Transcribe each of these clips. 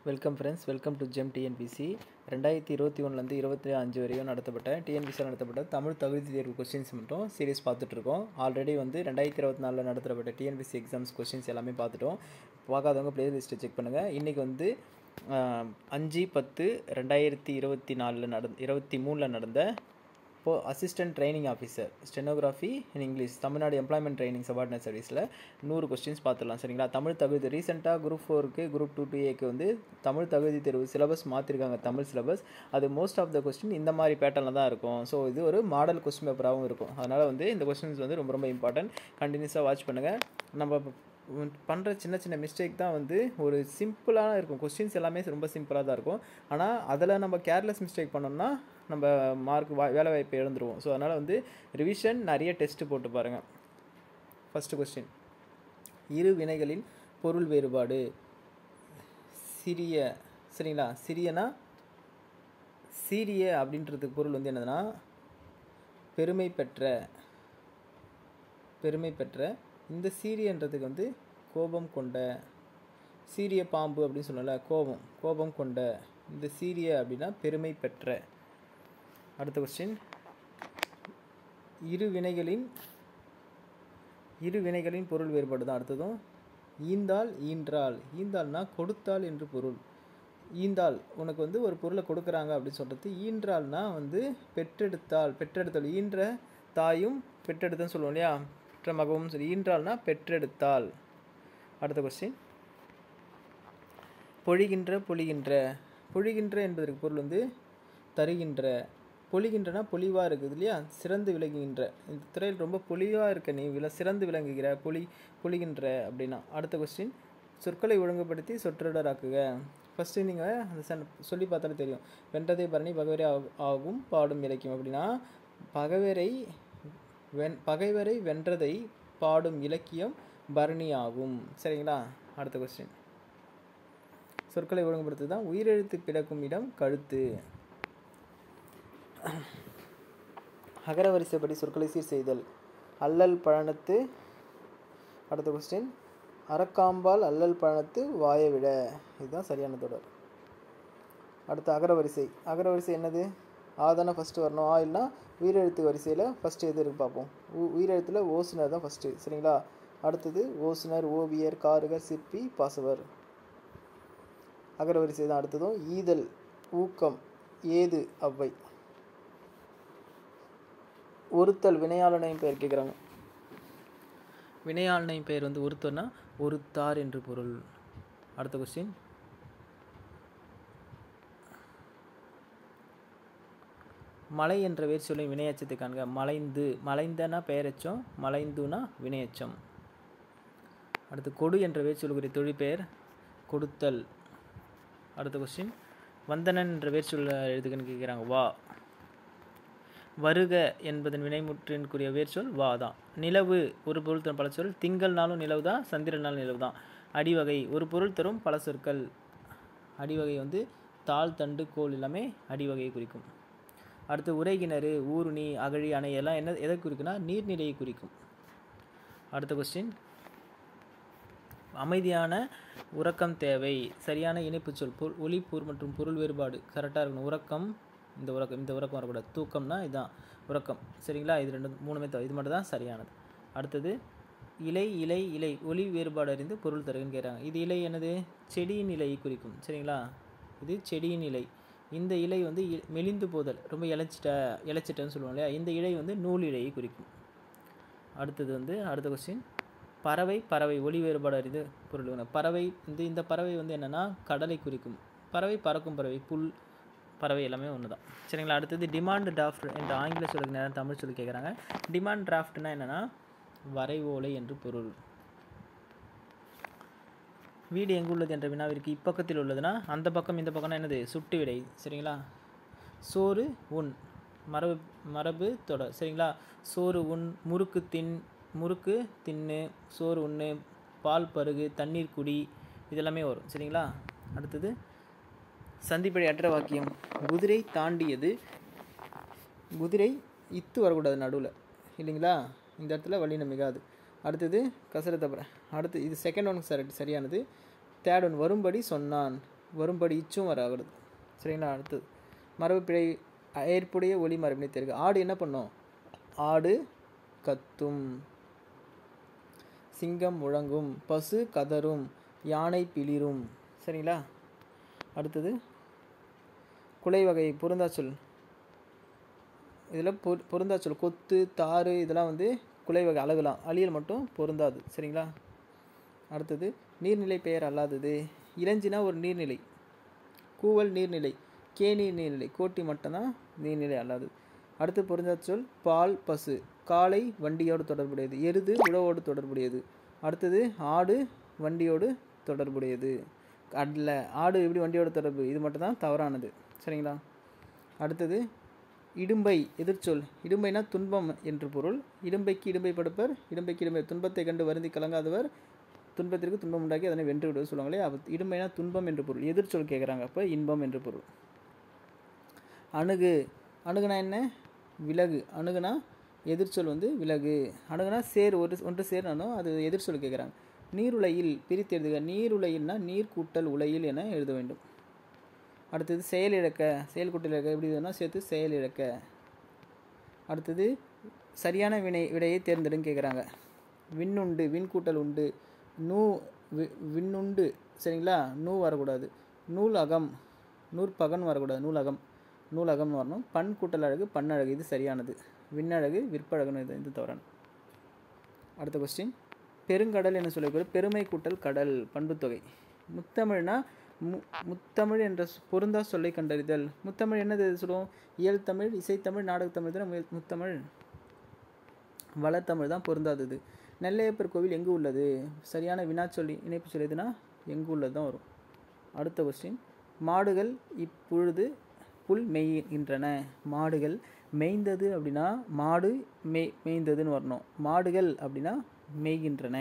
Welcome friends, welcome to gem TNPSC. 2021லேருந்து 25 வரையும் டிஎன்பிசியில் நடத்தப்பட்ட தமிழ் தகுதி தேர்வு கொஸ்டின்ஸ் மட்டும் சீரியஸ் பார்த்துட்ருக்கோம். ஆல்ரெடி 2024 நடத்தப்பட்ட டிஎன்பிசி எக்ஸாம்ஸ் கொஸ்டின்ஸ் எல்லாமே பார்த்துட்டோம். பார்க்காதவங்க பிளேலிஸ்ட்டை செக் பண்ணுங்கள். இன்றைக்கி 5/10/2023 நடந்த assistant training officer stenography in English Tamil Nadu employment training subordinate சர்வீஸில் 100 கொஸ்டின்ஸ் பார்த்துடலாம். சரிங்களா? தமிழ் தகுதி ரீசெண்டாக குரூப் 4க்கு குரூப் 2A தமிழ் தகுதி தேர்வு சிலபஸ் மாற்றிருக்காங்க. தமிழ் சிலபஸ் அது மோஸ்ட் ஆஃப் த கொஸ்டின் இந்த மாதிரி பேட்டர்னில் தான் இருக்கும். ஸோ இது ஒரு மாடல் கொஸ்டின் பேப்பராகவும் இருக்கும். அதனால் இந்த கொஸ்டின்ஸ் ரொம்ப ரொம்ப இம்பார்ட்டன்ட். கண்டினியூஸாக வாட்ச் பண்ணுங்கள். நம்ம பண்ணுற சின்ன சின்ன மிஸ்டேக் தான் ஒரு சிம்பிளாக இருக்கும். கொஸ்டின்ஸ் எல்லாமே ரொம்ப சிம்பிளாக தான் இருக்கும். ஆனால் அதில் நம்ம கேர்லெஸ் மிஸ்டேக் பண்ணோம்னா நம்ம மார்க் வேலை வாய்ப்பை இழந்துருவோம். ஸோ அதனால் ரிவிஷன் நிறைய டெஸ்ட்டு போட்டு பாருங்கள். ஃபஸ்ட்டு கொஸ்டின், இரு வினைகளின் பொருள் வேறுபாடு. சிறிய, சரிங்களா? சிறியனா சீரிய அப்படின்றதுக்கு பொருள் என்னதுன்னா பெருமை பெற்ற. இந்த சீரியன்றதுக்கு கோபம் கொண்ட. சீரிய பாம்பு அப்படின்னு சொல்லல, கோபம் கொண்ட. இந்த சீரிய அப்படின்னா பெருமை பெற்ற. அடுத்த கொஸ்டின், இரு வினைகளின் பொருள் வேறுபாடு தான் அடுத்ததும். ஈந்தாள் ஈன்றாள். ஈந்தாள்னா கொடுத்தாள் என்று பொருள். ஈந்தாள் உனக்கு ஒரு பொருளை கொடுக்குறாங்க அப்படின்னு சொல்கிறது. ஈன்றாள்னா பெற்றெடுத்தாள். ஈன்ற தாயும் பெற்றெடுத்தன்னு சொல்லுவோம் இல்லையா, பெற்ற மகவும் சரி. ஈன்றாள்னா பெற்றெடுத்தாள். அடுத்த கொஸ்டின், பொழிகின்ற என்பதற்கு பொருள் தருகின்ற. பொழிகின்றனா பொலிவாக இருக்குது இல்லையா, சிறந்து விளங்குகின்ற. இந்த துறையில் ரொம்ப பொலிவாக இருக்க நீ சிறந்து விளங்குகிற, பொழிகின்ற அப்படின்னா. அடுத்த கொஸ்டின், சொற்களை ஒழுங்குபடுத்தி சொற்றொடராக்குக. ஃபஸ்ட்டு நீங்கள் அந்த சொல்லி பார்த்தாலே தெரியும். வென்றதை பரணி பகைவரை ஆகும் பாடும் இலக்கியம் அப்படின்னா பகைவரை வென்றதை பாடும் இலக்கியம் பரணி ஆகும். சரிங்களா? அடுத்த கொஸ்டின், சொற்களை ஒழுங்குபடுத்து தான். உயிரெழுத்து பிறக்கும் இடம் கழுத்து. அகர வரிசைப்படி சொற்களை சீர் செய்தல். அல்லல் பழனத்து. அடுத்த கொஸ்டின், அறக்காம்பால் அல்லல் பழனத்து வாய விட. இதுதான் சரியான தொடர். அடுத்து அகரவரிசை என்னது? ஆதான ஃபஸ்ட்டு வரணும். ஆ இல்லைனா உயிரெழுத்து வரிசையில் ஃபஸ்ட்டு எது இருக்கு பார்ப்போம். உயிரெழுத்தில் ஓசுனர் தான் ஃபஸ்ட்டு. சரிங்களா? அடுத்தது ஓசுனர், ஓவியர், காருகர், சிற்பி, பாசவர். அகரவரிசை தான். அடுத்ததும் ஈதல், ஊக்கம், ஏது, அவ்வை. ஒருத்தல், வினையாளனையும் பெயர் கேட்குறாங்க. வினையாளனையும் பெயர் ஒருத்தர்னா ஒருத்தார் என்று பொருள். அடுத்த கொஸ்டின், மலை என்ற வேர் சொல்லின் வினையச்சத்தை காண்க. மலைந்தனா பெயரச்சம், மலைந்துனா வினையச்சம். அடுத்து கொடு என்ற வேர் சொல்லுகிற தொழிற்பெயர் கொடுத்தல். அடுத்த கொஸ்டின், வந்தனன் என்ற வேர் சொல்ல எழுதுகன்னு கேட்குறாங்க. வா. வருக என்பதன் வினைமுற்றின்குரிய வேர் சொல் வா தான். நிலவு ஒரு பொருள் தரும் பல சொல். திங்கள்னாலும் நிலவு தான், சந்திரனாலும் நிலவு தான். அடிவகை ஒரு பொருள் தரும் பல சொற்கள். அடிவகை தாள், தண்டு, கோல் எல்லாமே அடிவகையை குறிக்கும். அடுத்து உரைகிணறு, ஊருணி, அகழி, அணை எல்லாம் எதை குறிக்குன்னா நீர்நிலையை குறிக்கும். அடுத்த கொஸ்டின், அமைதியான உறக்கம் தேவை. சரியான இணைப்பு சொல். ஒலி மற்றும் பொருள் வேறுபாடு கரெக்டாக இருக்கணும். உறக்கம், இந்த உறக்கம் வரக்கூடாது. தூக்கம்னா இதுதான் உறக்கம். சரிங்களா? இது மூணுமே இது மட்டும் தான் சரியானது. அடுத்தது இலை. ஒலி வேறுபாடு அறிந்து பொருள் தருகன்னு கேட்குறாங்க. இது இலை என்னது? செடியின் இலையை குறிக்கும். சரிங்களா? இது செடியின் இலை. இந்த இலை மெலிந்து போதல், ரொம்ப இலைச்சிட்டன்னு சொல்லுவோம் இல்லையா, இந்த இலை நூல் இலையை குறிக்கும். அடுத்தது அடுத்த கொஸ்டின், பறவை ஒலி வேறுபாடு அறிந்து பொருள். பறவை இந்த பறவை என்னென்னா கடலை குறிக்கும். பறவை பறக்கும் பறவை, புல் பறவை எல்லாமே ஒன்று தான். சரிங்களா? அடுத்தது டிமாண்ட் டிராஃப்ட் என்ற ஆங்கில சொல்லுக்கு நேரம் தமிழ் சொல்லி கேட்குறாங்க. டிமாண்ட் டிராஃப்ட்னா என்னென்னா வரைவோலை என்று பொருள். வீடு எங்கு உள்ளது என்ற வினாவிற்கு இப்பக்கத்தில் உள்ளதுன்னா அந்த பக்கம், இந்த பக்கம்னா என்னது? சுட்டு விடை. சரிங்களா? சோறு உண், மரபு தொடர். சரிங்களா? சோறு உண், முறுக்கு தின்னு, சோறு உண்ணு, பால் பருகு, தண்ணீர் குடி, இதெல்லாமே வரும். சரிங்களா? அடுத்தது சந்திப்படை அற்ற வாக்கியம். குதிரை தாண்டியது. குதிரை இத்து வரக்கூடாது நடுவில் இல்லைங்களா, இந்த இடத்துல வல்லினம் மிகாது. அடுத்தது கசரத்தப்புறம். அடுத்து இது செகண்ட் ஒன் சரியானது. தேர்ட் ஒன் வரும்படி சொன்னான். வரும்படி இச்சும் வராது. சரிங்களா? அடுத்தது மரபு பிழை ஏற்புடைய ஒலி மரபினை தெரிவிக்க. ஆடு என்ன பண்ணும்? ஆடு கத்தும், சிங்கம் முழங்கும், பசு கதரும், யானை பிளிரும். சரிங்களா? அடுத்தது குலை வகை பொருந்தாச்சொல். இதில் பொருந்தாச்சொல் கொத்து, தாறு இதெல்லாம் வந்து குலை வகை அழகுலாம், அழியல் மட்டும் பொருந்தாது. சரிங்களா? அடுத்தது நீர்நிலை பெயர் அல்லாதது. இளஞ்சினா ஒரு நீர்நிலை, கூவல் நீர்நிலை, கேணீர் நீர்நிலை, கோட்டி மட்டும்தான் நீர்நிலை அல்லாதது. அடுத்து பொருந்தாச்சொல் பால், பசு, காளை வண்டியோடு தொடர்புடையது, எருது உழவோடு தொடர்புடையது. அடுத்தது ஆடு வண்டியோடு தொடர்புடையது. அல்ல, ஆடு எப்படி வண்டியோடு தொடர்பு, இது மட்டும்தான் தவறானது. சரிங்களா? அடுத்தது இடும்பை எதிர்ச்சொல். இடும்பைனா துன்பம் என்று பொருள். இடும்பைக்கு இடும்பை படுப்பர், இடும்பைக்கு இடும்பை, துன்பத்தை கண்டு வருந்தி கலங்காதவர், துன்பத்திற்கு துன்பம் உண்டாக்கி அதனை வென்று விடுவது சொல்லுவாங்களே, இடும்பைனா துன்பம் என்று பொருள். எதிர்ச்சொல் கேட்குறாங்க, அப்போ இன்பம் என்று பொருள். அணுகு, அணுகுனா என்ன? விலகு. அணுகுனா எதிர்ச்சொல் வந்து விலகு. அணுகுனா சேர், ஒன்று சேர்னாலும் அது எதிர்ச்சொல் கேட்குறாங்க. நீருலையில் பிரித்து எழுதுக. நீருலையில்னா நீர் கூட்டல் உலையில் என எழுத வேண்டும். அடுத்தது செயலிழக்க, செயல் கூட்டல் இழக்க எப்படி எழுதுனா சேர்த்து செயலிழக்க. அடுத்தது சரியான விடையை தேர்ந்தெடுன்னு கேட்குறாங்க. விண்ணுண்டு, விண் கூட்டல் உண்டு, விண்ணுண்டு. சரிங்களா? வரக்கூடாது. நூலகம், நூற்பகன் வரக்கூடாது, நூலகம், நூலகம்னு வரணும். பண் கூட்டல் அழகு, பண்ணழகு, இது சரியானது. விண்ணழகு, விற்பழகுன்னு இது தவறானது. அடுத்த கொஸ்டின், பெருங்கடல் என்ன சொல்லக்கூட பெருமை கூட்டல் கடல், பண்புத்தொகை. முத்தமிழ்னா முத்தமிழ் என்ற பொருந்தா சொல்லை கண்டறிதல். முத்தமிழ் என்னது சொல்லுவோம்? இயல் தமிழ், இசைத்தமிழ், நாடகத்தமிழ் தான் முத்தமிழ். வளத்தமிழ் தான் பொருந்தாதது. நெல்லையப்பர் கோவில் எங்கு உள்ளது? சரியான வினாச்சொல்லி இணைப்பு சொல்லியதுன்னா எங்கு உள்ளது தான் வரும். அடுத்த கொஸ்டின், மாடுகள் இப்பொழுது புல் மேய்கின்றன. மாடுகள் மேய்ந்தது அப்படின்னா மாடு மேய்ந்ததுன்னு வரணும். மாடுகள் அப்படின்னா மேய்கின்றன.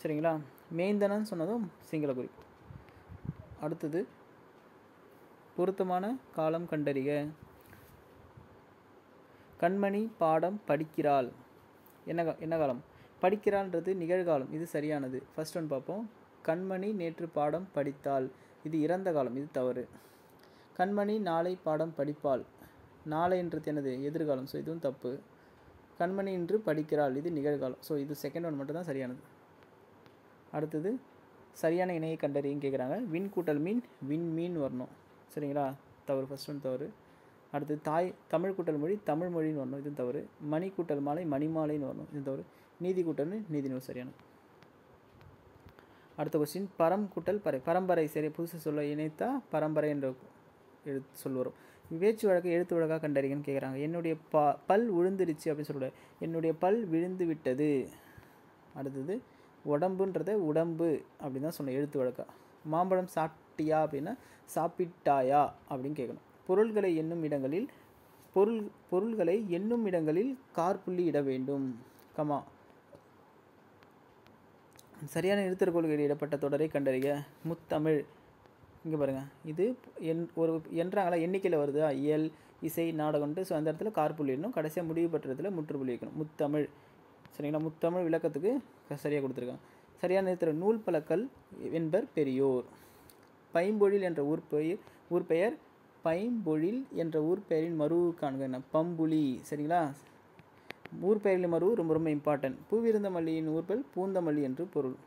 சரிங்களா? மேய்ந்தனன்னு சொன்னதும் சிங்கள குறிப்பு. அடுத்தது பொருத்தமான காலம் கண்டறிக. கண்மணி பாடம் படிக்கிறாள், என்ன காலம்? படிக்கிறாள்ன்றது நிகழ்காலம், இது சரியானது. ஃபர்ஸ்ட் ஒன் பார்ப்போம். கண்மணி நேற்று பாடம் படித்தாள், இது இறந்த காலம், இது தவறு. கண்மணி நாளை பாடம் படிப்பாள், நாளைன்றது என்னது? எதிர்காலம், ஸோ இதுவும் தப்பு. கண்மணி இன்று படிக்கிறாள், இது நிகழ்காலம், ஸோ இது செகண்ட் ஒன் மட்டும் தான் சரியானது. அடுத்தது சரியான இணையை கண்டறியும் கேட்குறாங்க. விண் கூட்டல் மீன், விண்மீன் வரணும். சரிங்களா? தவறு, ஃபர்ஸ்ட் ஒன் தவறு. அடுத்து தமிழ் கூட்டல் மொழி, தமிழ் மொழின்னு வரணும், இது தவறு. மணி கூட்டல் மாலை, மணிமாலைன்னு வரணும், இது தவறு. நீதி கூட்டல்னு நீதி நூல் சரியானது. அடுத்த கொஸ்டின், பரம் கூட்டல் பறை, பரம்பரை சரி, புதுசு சொல்ல இணைத்தா பரம்பரை என்ற சொல் வரும். வேச்சு வழக்கு எழுத்து வழக்காக கண்டறிங்கன்னு கேட்குறாங்க. என்னுடைய பல் விழுந்துருச்சு அப்படின்னு சொல்லுவாங்க, என்னுடைய பல் விழுந்து விட்டது. அடுத்தது உடம்புன்றத உடம்பு அப்படின்னு தான் சொன்னேன், எழுத்து வழக்கா. மாம்பழம் சாப்பிட்டியா அப்படின்னா சாப்பிட்டாயா அப்படின்னு கேட்கணும். பொருள்களை எண்ணும் இடங்களில் பொருள்களை எண்ணும் இடங்களில் கார்புள்ளி இட வேண்டும், கமா. சரியான எழுத்தர்கோள்களில் இடப்பட்ட தொடரை கண்டறிக. முத்தமிழ், இங்கே பாருங்கள், இது ஒரு என்றாங்களா எண்ணிக்கையில் வருதா? இயல், இசை, நாடகம்ட்டு. ஸோ அந்த இடத்துல கார்புள்ளி இடணும். கடைசியாக முடிவு பெற்றதில் முற்றுப்புள்ளி வைக்கணும். முத்தமிழ். சரிங்களா? முத்தமிழ் விளக்கத்துக்கு சரியாக கொடுத்துருக்காங்க. சரியான நேரத்தில் நூல் பழக்கல் என்பர் பெரியோர். பைம்பொழில் என்ற ஊர் பெயர் பைம்பொழில் என்ற ஊர் பெயரின் மருவு காண்க, பம்புலி. சரிங்களா? ஊர் பெயரின் மருவு ரொம்ப ரொம்ப இம்பார்ட்டன்ட். பூவிருந்த மல்லியின் ஊர்பெயர் பூந்தமல்லி என்று பொருள்.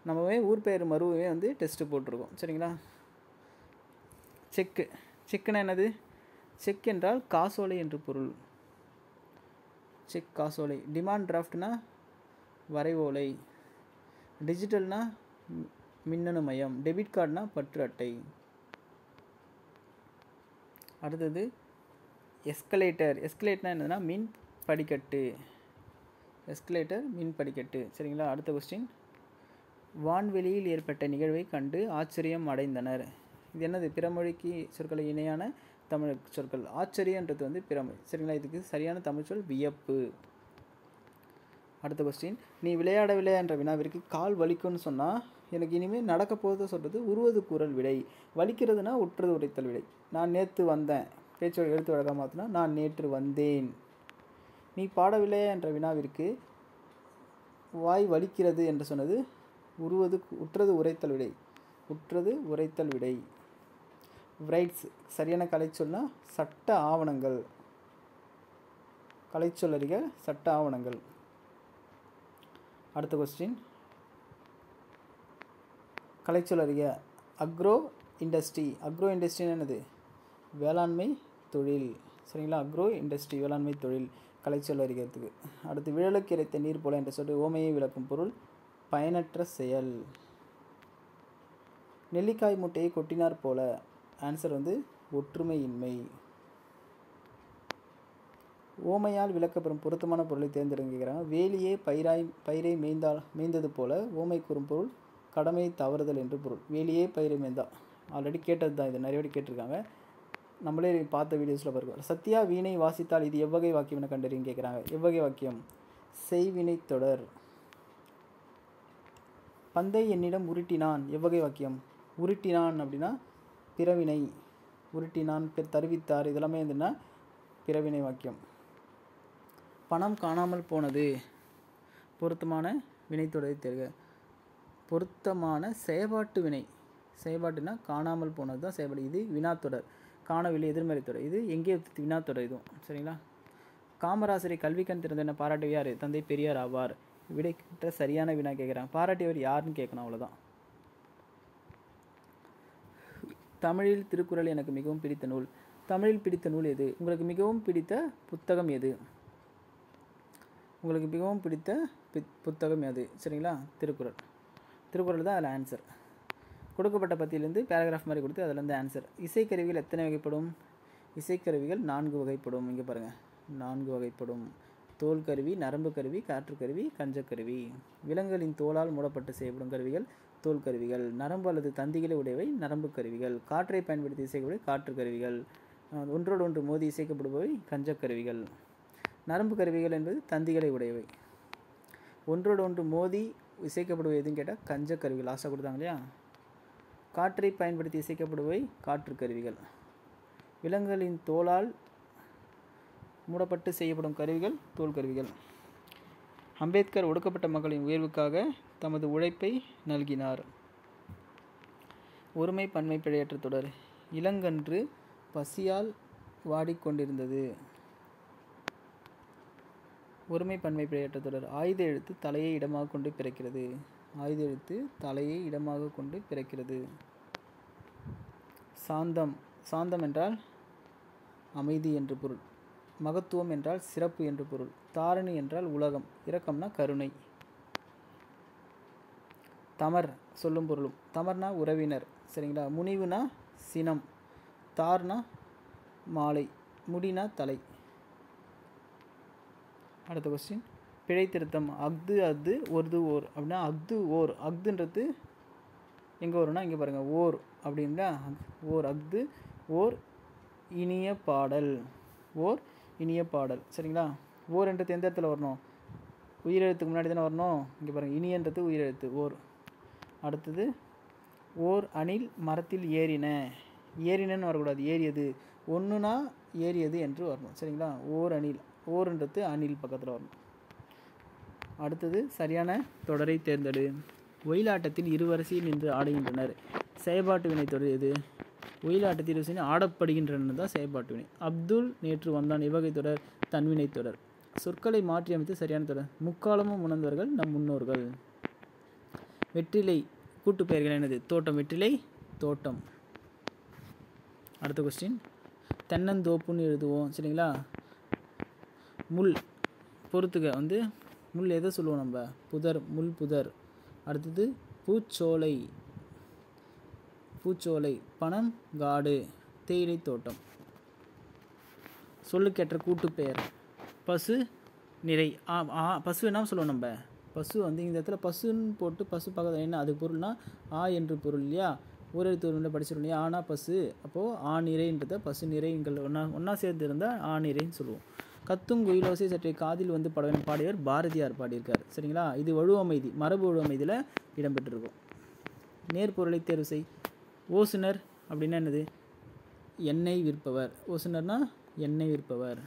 நம்மவே ஊர் பெயர் மருவே வந்து டெஸ்ட்டு போட்டிருக்கோம். சரிங்களா? செக்கு, செக்குனா என்னது? செக் என்றால் காசோலை என்று பொருள். செக் காசோலை. டிமாண்ட் டிராஃப்ட்னா வரைவோலை. டிஜிட்டல்னா மின்னணு மயம். டெபிட் கார்டுனா பற்று அட்டை. அடுத்தது எஸ்கலேட்டர். எஸ்கலேட்டர்னா என்னதுன்னா மின் படிக்கட்டு. எஸ்கலேட்டர் மின் படிக்கட்டு. சரிங்களா? அடுத்த கொஸ்டின், வான்வெளியில் ஏற்பட்ட நிகழ்வை கண்டு ஆச்சரியம் அடைந்தனர். இது என்னது? பிறமொழிக்கு சொற்களை இணையான தமிழ் சொற்கள். ஆச்சரியன்றது வந்து பிறமொழி. சரிங்களா? இதுக்கு சரியான தமிழ் சொல் வியப்பு. அடுத்த கொஸ்டின், நீ விளையாடவில்லை என்ற வினாவிற்கு கால் வலிக்கும்னு சொன்னால் எனக்கு இனிமேல் நடக்க போகுது சொல்கிறது உருவது கூறல் விடை. வலிக்கிறதுனா உற்றது உரைத்தல் விடை. நான் நேற்று வந்தேன், பேச்சோட எழுத்து வழக்காக மாற்றினா நான் நேற்று வந்தேன். நீ பாடவில்லை என்ற வினாவிற்கு வாய் வலிக்கிறது என்று சொன்னது உற்றது உரைத்தல் விடை. உற்றது உரைத்தல் விடை. ரைட்ஸ் சரியான கலைச்சொல்னா சட்ட ஆவணங்கள். கலைச்சொல் அறிக சட்ட ஆவணங்கள். அடுத்த கொஸ்டின் கலைச்சொல் அறிக அக்ரோ இண்டஸ்ட்ரி. அக்ரோ இண்டஸ்ட்ரின்னு என்னது? வேளாண்மை தொழில். சரிங்களா? அக்ரோ இண்டஸ்ட்ரி வேளாண்மை தொழில் கலைச்சொல் அறிகிறதுக்கு. அடுத்து விழலுக்கு இறைத்த நீர் போல என்ற சொல்லி ஓமையை விளக்கும் பொருள் பயனற்ற செயல். நெல்லிக்காய் முட்டையை கொட்டினார் போல. ஆன்சர் வந்து ஒற்றுமையின்மை. ஓமையால் விளக்கப்பெறும் பொருத்தமான பொருளை தேர்ந்தெடுக்கிறாங்க. வேலியே பயிரை மேய்ந்தது போல ஓமை கூறும் பொருள் கடமை தவறுதல் என்று பொருள். வேலியே பயிரை மேய்ந்தா ஆல்ரெடி கேட்டது தான், இது நிறைய வாட்டி கேட்டிருக்காங்க, நம்மளே பார்த்த வீடியோஸில் பார்க்க. சத்யா வீணை வாசித்தால் இது எவ்வகை வாக்கியம் என கண்டறியும் கேட்குறாங்க. எவ்வகை வாக்கியம்? செய்வினை தொடர். பந்தை என்னிடம் உருட்டினான் எவ்வகை வாக்கியம்? உருட்டினான் அப்படின்னா பிறவினை. உருட்டினான் தருவித்தார் இதெல்லாமே எதுனா பிறவினை வாக்கியம். பணம் காணாமல் போனது பொருத்தமான வினைத்தொடரை தேர்க. பொருத்தமான செயற்பாட்டு வினை. செயற்பாட்டுனா காணாமல் போனது தான் செயல்பாடு. இது வினாத்தொடர். காணவில்லை எதிர்மறை தொடர். இது எங்கே வினாத்தொடர் இதுவும். சரிங்களா? காமராசரை கல்விக்கண் திறந்த என பாராட்டியார் தந்தை பெரியார் ஆவார். விடை கிட்ட சரியான வினா கேட்குறாங்க. பாராட்டியவர் யாருன்னு கேட்கணும், அவ்வளோதான். தமிழில் திருக்குறள் எனக்கு மிகவும் பிடித்த நூல். தமிழில் பிடித்த நூல் எது? உங்களுக்கு மிகவும் பிடித்த புத்தகம் எது? உங்களுக்கு மிகவும் பிடித்த புத்தகம் எது? சரிங்களா? திருக்குறள். திருக்குறள் தான் அதில் ஆன்சர். கொடுக்கப்பட்ட பத்தியிலேருந்து பேராகிராஃப் மாதிரி கொடுத்து அதிலேருந்து ஆன்சர். இசைக்கருவிகள் எத்தனை வகைப்படும்? இசைக்கருவிகள் 4 வகைப்படும். இங்கே பாருங்கள், 4 வகைப்படும். தோல் கருவி, நரம்பு கருவி, காற்றுக்கருவி, கஞ்சக்கருவி. விலங்குகளின் தோலால் மூடப்பட்டு செய்யப்படும் கருவிகள் தோல் கருவிகள். நரம்பு அல்லது தந்திகளை உடையவை நரம்பு கருவிகள். காற்றை பயன்படுத்தி இசைக்கக்கூடிய காற்று கருவிகள். ஒன்றோடு ஒன்று மோதி இசைக்கப்படுபவை கஞ்சக்கருவிகள். நரம்பு கருவிகள் என்பது தந்திகளை உடையவை. ஒன்றோடு ஒன்று மோதி இசைக்கப்படுவது எதுன்னு கேட்டால் கஞ்சக்கருவிகள். லாஸ்ட்டாக கொடுத்தாங்க இல்லையா? காற்றை பயன்படுத்தி இசைக்கப்படுபவை காற்று கருவிகள். விலங்குகளின் தோலால் மூடப்பட்டு செய்யப்படும் கருவிகள் தோல் கருவிகள். அம்பேத்கர் ஒடுக்கப்பட்ட மக்களின் உயர்வுக்காக தமது உழைப்பை நல்கினார். ஒருமை பன்மை பிழையற்ற தொடர். இளங்கன்று பசியால் வாடிக்கொண்டிருந்தது. ஒருமை பன்மை பிழையற்ற தொடர். ஆயுத எழுத்து தலையை இடமாக கொண்டு பிறக்கிறது. ஆயுத எழுத்து தலையை இடமாக கொண்டு பிறக்கிறது. சாந்தம். சாந்தம் என்றால் அமைதி என்று பொருள். மகத்துவம் என்றால் சிறப்பு என்று பொருள். தாரணி என்றால் உலகம். இரக்கம்னா கருணை. தமர் சொல்லும் பொருளும். தமர்னா உறவினர். சரிங்களா? முனிவுனா சினம். தார்னா மாலை. முடினா தலை. அடுத்த கொஸ்டின் பிழை திருத்தம். அஃது அது ஒருது ஓர் அப்படின்னா அஃது ஓர். அஃதுன்றது எங்கே வரும்னா இங்கே பாருங்கள், ஓர் அப்படின்னா ஓர். அஃது ஓர் இனிய பாடல். ஓர் இனிய பாடல். சரிங்களா? ஓர்ன்றது எந்த இடத்துல வரணும்? உயிரெழுத்துக்கு முன்னாடி தானே வரணும். இங்கே பாருங்கள், இனியன்றது உயிரெழுத்து ஓர். அடுத்தது ஓர் அணில் மரத்தில் ஏறின. ஏறினன்னு வரக்கூடாது, ஏறியது. ஒன்றுனா ஏறியது என்று வரணும். சரிங்களா? ஓர் அணில். ஓர்ன்றது அணில் பக்கத்தில் வரணும். அடுத்தது சரியான தொடரை தேர்ந்தெடு. ஒயிலாட்டத்தில் இருவரிசையில் நின்று ஆடுகின்றனர். செயற்பாட்டு வினை தொடர் எது? ஒயிலாட்டத்தில் இருவரிசையில் ஆடப்படுகின்றனர் தான் செயற்பாட்டு வினை. அப்துல் நேற்று வந்தான் இவ்வகை தொடர் தன்வினை தொடர். சொற்களை மாற்றி அமைத்து சரியான தொடர். முக்காலமும் உணர்ந்தவர்கள் நம் முன்னோர்கள். வெற்றிலை கூட்டு பெயர்கள் என்னது? தோட்டம். வெற்றிலை தோட்டம். அடுத்த கொஸ்டின் தென்னந்தோப்புன்னு எழுதுவோம். சரிங்களா? முள் பொறுத்துக்க வந்து முள் எதை சொல்லுவோம் நம்ம? புதர். முள் புதர். அடுத்தது பூச்சோலை. பூச்சோலை. பனம் காடு. தேயிலை தோட்டம். சொல்லுக்கேற்ற கூட்டு பெயர் பசு நிறை. பசு என்ன சொல்லுவோம் நம்ம? பசு வந்து இந்த இடத்துல பசுன்னு போட்டு பசு பக்கத்தில் என்ன அது பொருள்னா ஆ என்று பொருள் இல்லையா? ஒரு எழுத்து படிச்சிடும் இல்லையா? ஆனா பசு. அப்போது ஆ நிறைன்றத பசு நிறைங்கள் ஒன்றா சேர்ந்து இருந்தால் ஆ நிறைன்னு சொல்லுவோம். கத்தும் குயிலோசை சற்றே காதில் வந்து படவேன் பாடியவர் பாரதியார் பாடியிருக்கார். சரிங்களா? இது வழுவமைதி, மரபு வழுவமைதியில் இடம்பெற்றிருக்கும். நேர்பொருளை தேர்வு செய். ஓசுனர் அப்படின்னா என்னது? எண்ணெய் விற்பவர். ஓசுனர்னா எண்ணெய் விற்பவர்.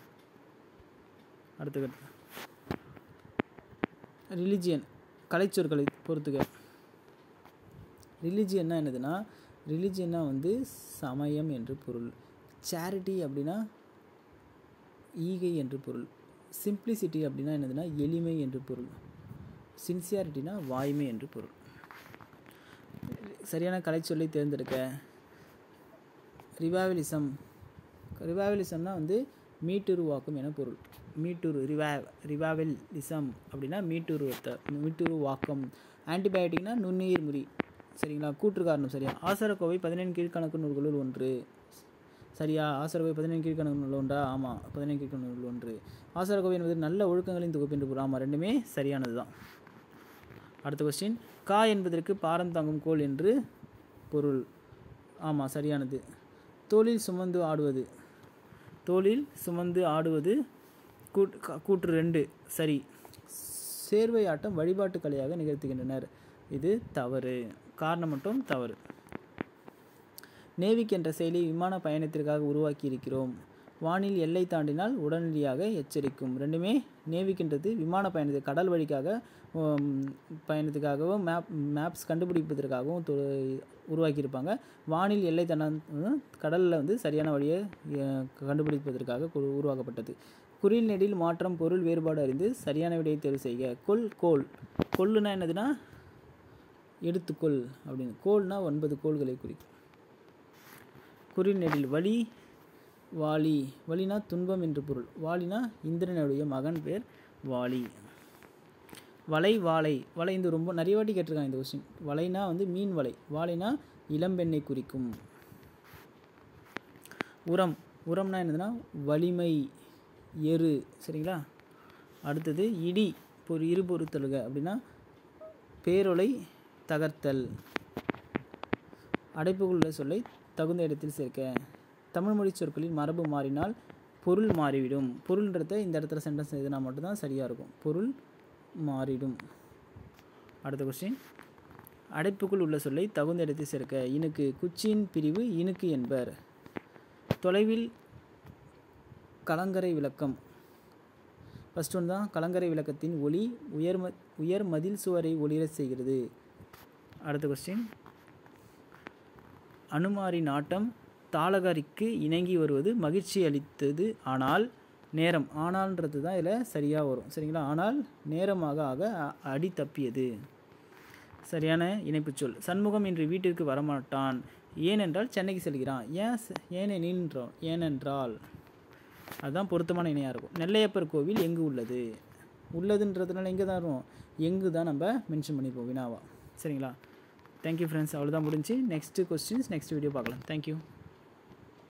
அடுத்த ரிலிஜியன் கலைச்சொற்களை பொறுத்துக. ரிலிஜியன்னா என்னதுன்னா, ரிலிஜியன்னா வந்து சமயம் என்று பொருள். சேரிட்டி அப்படின்னா ஈகை என்று பொருள். சிம்பிளிசிட்டி அப்படின்னா என்னதுன்னா எளிமை என்று பொருள். சின்சியாரிட்டினா வாய்மை என்று பொருள். சரியான கலைச்சொல்லை தேர்ந்தெடுக்க. ரிவைவலிசம்னா வந்து மீட்டுருவாக்கம் என பொருள். ரிவைவலிசம் அப்படின்னா மீட்டுருவாக்கம். ஆன்டிபயோட்டிக்னா நுண்ணுயிர் முறி. சரிங்களா? கூற்று காரணம் சரியா? ஆசாரக்கோவை 17 கீழ்கணக்கு நூல்களுள் ஒன்று. சரியா? ஆசாரக்கோவை 17 கீழ்கணக்கு நூல் ஒன்றா? ஆமாம், 17 கீழ்கணக்கு நூல் ஒன்று. ஆசாரக்கோவை என்பது நல்ல ஒழுக்கங்களின் தொகுப்பு என்று பொருள். ஆமாம், ரெண்டுமே சரியானது தான். அடுத்த கொஸ்டின், கா என்பதற்கு பாரம் தாங்கும் கோல் என்று பொருள். ஆமாம், சரியானது. தோளில் சுமந்து ஆடுவது கூற்று 2 சரி. சேர்வை ஆட்டம் வழிபாட்டு கலையாக நிகழ்த்துகின்றனர். இது தவறு. காரணம் மட்டும் தவறு. நேவிக் என்ற செயலை விமான பயணத்திற்காக உருவாக்கி இருக்கிறோம். வானில் எல்லை தாண்டினால் உடனடியாக எச்சரிக்கும். ரெண்டுமே நேவிக்கின்றது விமான பயணத்துக்கு, கடல் வழிக்காக பயணத்துக்காகவும் மேப்ஸ் கண்டுபிடிப்பதற்காகவும் உருவாக்கியிருப்பாங்க. வானில் எல்லை கடலில் வந்து சரியான வழியை கண்டுபிடிப்பதற்காக உருவாக்கப்பட்டது. குறில் நெடில் மாற்றம் பொருள் வேறுபாடு அறிந்து சரியான விடையை தேர்வு செய்க. கொல்லுனா என்னதுன்னா எடுத்துக்கொள் அப்படின்னு. கோல்னா 9 கோள்களை குறிக்கும். குறில் நெடில் வலினா துன்பம் என்று பொருள். வாலினா இந்திரனுடைய மகன் பேர் வாலி. வாழை இந்த ரொம்ப நிறைய வாட்டி கேட்டிருக்காங்க இந்த கொஸ்டின். வலைனா வந்து மீன் வலை. வாழைனா இளம்பெண்ணை குறிக்கும். உரம்னா என்னதுன்னா வலிமை, எரு. சரிங்களா? அடுத்தது இடி இருபொருத்தலுக அப்படின்னா பேரொலை தகர்த்தல். அடைப்புக்குள் உள்ள சொல்லை தகுந்த இடத்தில் சேர்க்க. தமிழ் மொழி சொற்களில் மரபு மாறினால் பொருள் மாறிவிடும். பொருள்ன்றத இந்த இடத்துல சென்டென்ஸ் எழுதினா மட்டும்தான் சரியாக இருக்கும். பொருள் மாறிடும். அடுத்த கொஸ்டின், அடைப்புக்குள் உள்ள சொல்லை தகுந்த இடத்தில் சேர்க்க. இனுக்கு குச்சியின் பிரிவு இனுக்கு என்பர். தொலைவில் கலங்கரை விளக்கம். ஃபர்ஸ்ட் ஒன் தான். கலங்கரை விளக்கத்தின் ஒளி உயர் மதில் சுவரை ஒளிரச் செய்கிறது. அடுத்த கொஸ்டின், அனுமாரின் ஆட்டம் தாளகரிக்கு இணங்கி வருவது மகிழ்ச்சி அளித்தது. ஆனால்ன்றது தான் இதில் சரியாக வரும். சரிங்களா? ஆனால் நேரமாக ஆக அடி தப்பியது. சரியான இணைப்பு சொல். சண்முகம் இன்று வீட்டிற்கு வரமாட்டான். ஏனென்றால் சென்னைக்கு செல்கிறான். ஏனென்றால் அதுதான் பொருத்தமான இணையாக இருக்கும். நெல்லையப்பர் கோவில் எங்கு உள்ளது? உள்ளதுன்றதுனால எங்கே தான் இருக்கும்? எங்கு தான் நம்ம மென்ஷன் பண்ணிப்போம் வினாவா. சரிங்களா? Thank you friends. அவ்வளோதான் முடிஞ்சு. நெக்ஸ்ட்டு கொஸ்டின்ஸ் நெக்ஸ்ட் வீடியோ பார்க்கலாம். தேங்க்யூ.